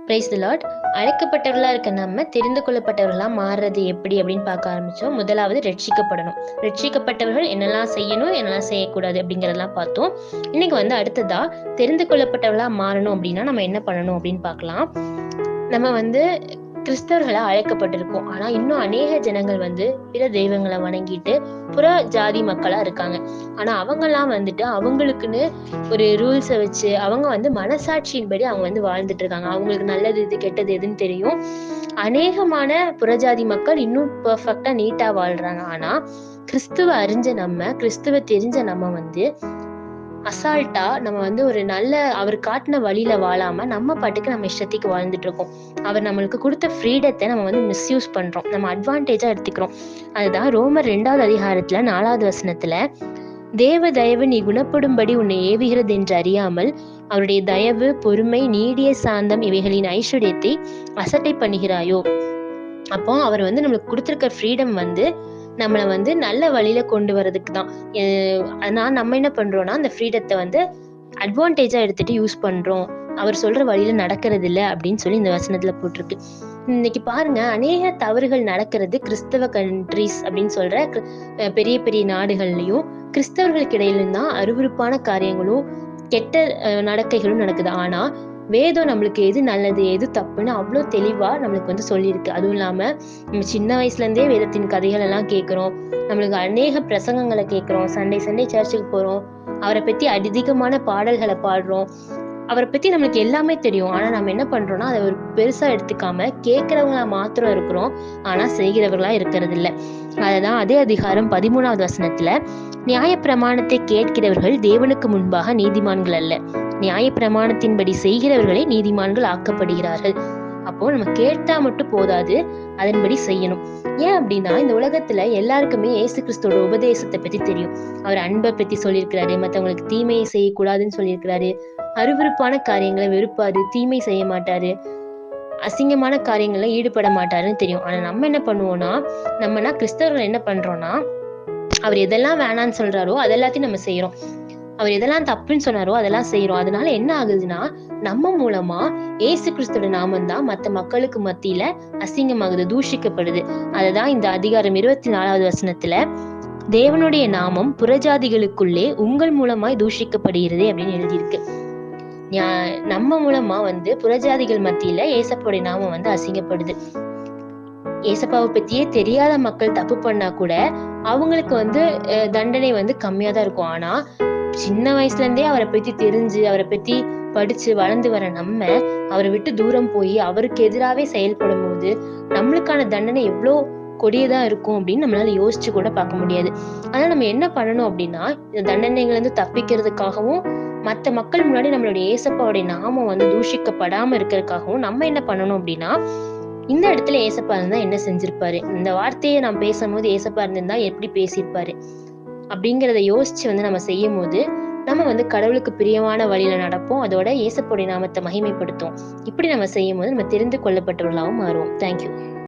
Praise the Lord. அழைக்கப்பட்டவர்களா இருக்க நம்ம தெரிந்து கொள்ளப்பட்டவர்களா மாறுறது எப்படி அப்படின்னு பார்க்க ஆரம்பிச்சோம். முதலாவது ரட்சிக்கப்படணும். ரட்சிக்கப்பட்டவர்கள் என்னெல்லாம் செய்யணும், என்னெல்லாம் செய்யக்கூடாது அப்படிங்கறதெல்லாம் பார்த்தோம். இன்னைக்கு அடுத்ததா தெரிந்து கொள்ளப்பட்டவர்களா மாறணும் அப்படின்னா நம்ம என்ன பண்ணணும் அப்படின்னு பார்க்கலாம். நம்ம கிறிஸ்தவர்களா அழைக்கப்பட்டிருக்கோம். ஆனா இன்னும் அநேக ஜனங்கள் பிற தெய்வங்களை வணங்கிட்டு புற ஜாதி மக்களா இருக்காங்க. ஆனா அவங்கெல்லாம் அவங்களுக்குன்னு ஒரு ரூல்ஸை வச்சு அவங்க மனசாட்சியின்படி அவங்க வாழ்ந்துட்டு இருக்காங்க. அவங்களுக்கு நல்லது எது கெட்டது எதுன்னு தெரியும். அநேகமான புறஜாதி மக்கள் இன்னும் பெர்ஃபெக்டா நீட்டா வாழ்றாங்க. ஆனா கிறிஸ்துவ தெரிஞ்ச நம்ம அசால்ட்டா நம்ம ஒரு நல்ல அவர் காட்டின வழியில வாழாம நம்ம பாட்டுக்கு நம்ம இஷ்டத்துக்கு வாழ்ந்துட்டு இருக்கோம். அவர் நம்மளுக்கு கொடுத்த ஃப்ரீடத்தை நம்ம மிஸ்யூஸ் பண்றோம், நம்ம அட்வான்டேஜா எடுத்துக்கிறோம். அதுதான் ரோமர் 2வது அதிகாரத்துல 4வது வசனத்துல, தேவ தயவு நீ குணப்படும்படி உன்னை ஏவுகிறது என்று அறியாமல் அவருடைய தயவு, பொறுமை, நீடிய சாந்தம் இவைகளின் ஐஸ்வர்யத்தை அசட்டை பண்ணுகிறாயோ. அப்போ அவர் நம்மளுக்கு கொடுத்திருக்க ஃப்ரீடம் நம்மளை நல்ல வழியில கொண்டு வர்றதுக்கு தான். அதனால நம்ம என்ன பண்றோம்னா அந்த ஃப்ரீடத்தை அட்வான்டேஜா எடுத்துட்டு யூஸ் பண்றோம். அவர் சொல்ற வழியில நடக்கிறது இல்லை அப்படின்னு சொல்லி இந்த வசனத்துல போட்டிருக்கு. இன்னைக்கு பாருங்க, அநேக தவறுகள் நடக்கிறது கிறிஸ்தவ கண்ட்ரிஸ் அப்படின்னு சொல்ற பெரிய பெரிய நாடுகள்லயும் கிறிஸ்தவர்களுக்கு இடையிலும் தான் அருவருப்பான காரியங்களும் கெட்ட நடக்கைகளும் நடக்குது. ஆனா வேதம் நம்மளுக்கு எது நல்லது எது தப்புன்னு அவ்வளோ தெளிவா நம்மளுக்கு சொல்லியிருக்கு. அதுவும் இல்லாம நம்ம சின்ன வயசுல இருந்தே வேதத்தின் கதைகள் எல்லாம் கேட்கிறோம். நம்மளுக்கு அநேக பிரசங்கங்களை கேட்கிறோம். சண்டே சர்ச்சுக்கு போறோம். அவரை பத்தி அதிகமான பாடல்களை பாடுறோம். அவரை பத்தி நம்மளுக்கு எல்லாமே தெரியும். ஆனா நம்ம என்ன பண்றோம்னா அதை ஒரு பெருசா எடுத்துக்காம கேட்கிறவங்களா மாத்திரம் இருக்கிறோம், ஆனா செய்கிறவர்களா இருக்கிறது இல்லை. அததான் அதே அதிகாரம் 13வது வசனத்துல, நியாய பிரமாணத்தை கேட்கிறவர்கள் தேவனுக்கு முன்பாக நீதிமான்கள் அல்ல, நியாய பிரமாணத்தின்படி செய்கிறவர்களே நீதிமான்கள் ஆக்கப்படுகிறார்கள். அப்போ நம்ம கேட்டா மட்டும் போதாது, அதன்படி செய்யணும். ஏன் அப்படின்னா இந்த உலகத்துல எல்லாருக்குமே இயேசு கிறிஸ்துவோட உபதேசத்தை பத்தி தெரியும். அவர் அன்பை பத்தி சொல்லியிருக்கிறாரு, மத்தவங்களுக்கு தீமையை செய்யக்கூடாதுன்னு சொல்லியிருக்கிறாரு, அருவருப்பான காரியங்களை வெறுப்பாரு, தீமை செய்ய மாட்டாரு, அசிங்கமான காரியங்கள்ல ஈடுபட மாட்டாருன்னு தெரியும். ஆனா நம்ம என்ன பண்ணுவோம்னா, கிறிஸ்தவர்கள் என்ன பண்றோம்னா, அவர் எதெல்லாம் வேணான்னு சொல்றாரோ அதெல்லாத்தையும் நம்ம செய்யறோம். அவர் எதெல்லாம் தப்புன்னு சொன்னாரோ அதெல்லாம் செய்யறோம். அதனால என்ன ஆகுதுன்னா, நம்ம மூலமா ஏசு கிறிஸ்துவோட நாமம் தான் மத்த மக்களுக்கு மத்தியில அசிங்கமாகுது, தூஷிக்கப்படுது. அததான் இந்த அதிகாரம் 24வது வசனத்துல, தேவனுடைய நாமம் புறஜாதிகளுக்குள்ளே உங்கள் மூலமாய் தூஷிக்கப்படுகிறது அப்படின்னு எழுதியிருக்கு. நம்ம மூலமா புறஜாதிகள் மத்தியில ஏசப்பாவுடைய நாமம் அசிங்கப்படுது. ஏசப்பாவை பத்தியே தெரியாத மக்கள் தப்பு பண்ணா கூட அவங்களுக்கு தண்டனை கம்மியா தான் இருக்கும். ஆனா சின்ன வயசுல இருந்தே அவரை பத்தி தெரிஞ்சு அவரை பத்தி படிச்சு வளர்ந்து வர நம்ம அவரை விட்டு தூரம் போய் அவருக்கு எதிராவே செயல்படும் போது நம்மளுக்கான தண்டனை எவ்வளோ கொடியதா இருக்கும் அப்படின்னு நம்மளால யோசிச்சு கூட பார்க்க முடியாது. ஆனா நம்ம என்ன பண்ணணும் அப்படின்னா, இந்த தண்டனைகள் தப்பிக்கிறதுக்காகவும் மத்த மக்கள் முன்னாடி நம்மளுடைய ஏசப்பாவுடைய நாமம் தூஷிக்கப்படாம இருக்கிறதுக்காகவும் நம்ம என்ன பண்ணணும் அப்படின்னா, இந்த இடத்துல ஏசப்பா இருந்தா என்ன செஞ்சிருப்பாரு, இந்த வார்த்தையை நான் பேசும்போது ஏசப்பா இருந்திருந்தா எப்படி பேசியிருப்பாரு அப்படிங்கிறத யோசிச்சு நம்ம செய்யும் போது நம்ம கடவுளுக்கு பிரியமான வழியில நடப்போம். அதோட ஏசப்பாவுடைய நாமத்தை மகிமைப்படுத்தும். இப்படி நம்ம செய்யும் போது நம்ம தெரிந்து கொள்ளப்பட்டவர்களாகவும் மாறுவோம். தேங்க்யூ.